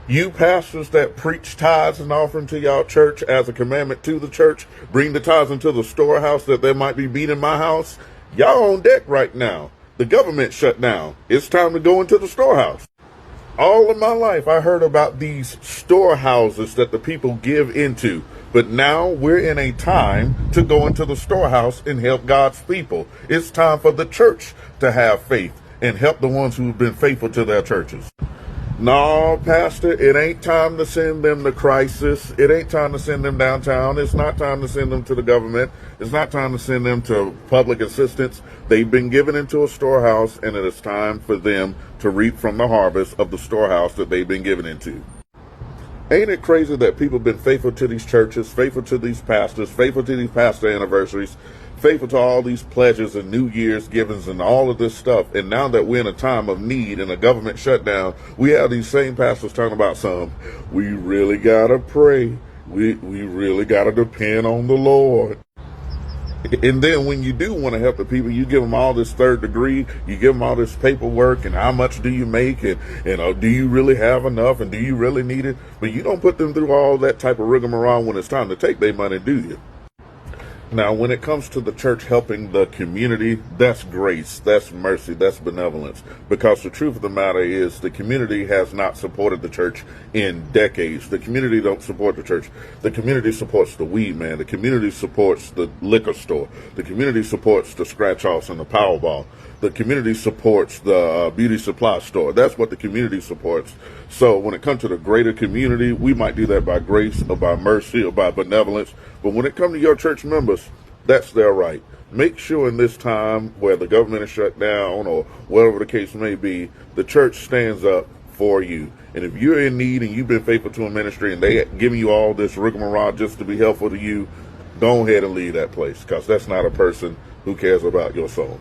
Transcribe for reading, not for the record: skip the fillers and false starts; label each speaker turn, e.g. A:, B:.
A: You pastors that preach tithes and offering to y'all church as a commandment to the church, bring the tithes into the storehouse that there might be meat in my house. Y'all on deck right now. The government shut down. It's time to go into the storehouse. All of my life, I heard about these storehouses that the people give into. But now we're in a time to go into the storehouse and help God's people. It's time for the church to have faith and help the ones who've been faithful to their churches. No, Pastor, it ain't time to send them to crisis. It ain't time to send them downtown. It's not time to send them to the government. It's not time to send them to public assistance. They've been given into a storehouse, and it is time for them to reap from the harvest of the storehouse that they've been given into. Ain't it crazy that people have been faithful to these churches, faithful to these pastors, faithful to these pastor anniversaries, faithful to all these pledges and New Year's givings and all of this stuff. And now that we're in a time of need and a government shutdown, we have these same pastors talking about we really got to pray. We really got to depend on the Lord. And then when you do want to help the people, you give them all this third degree, you give them all this paperwork and how much do you make and do you really have enough and do you really need it? But you don't put them through all that type of rigmarole when it's time to take their money, do you? Now, when it comes to the church helping the community, that's grace, that's mercy, that's benevolence. Because the truth of the matter is the community has not supported the church in decades. The community don't support the church. The community supports the weed man. The community supports the liquor store. The community supports the scratch-offs and the Powerball. The community supports the beauty supply store. That's what the community supports. So when it comes to the greater community, we might do that by grace or by mercy or by benevolence. But when it comes to your church members, that's their right. Make sure in this time where the government is shut down or whatever the case may be, the church stands up for you. And if you're in need and you've been faithful to a ministry and they giving you all this rigmarole just to be helpful to you, go ahead and leave that place, because that's not a person who cares about your soul.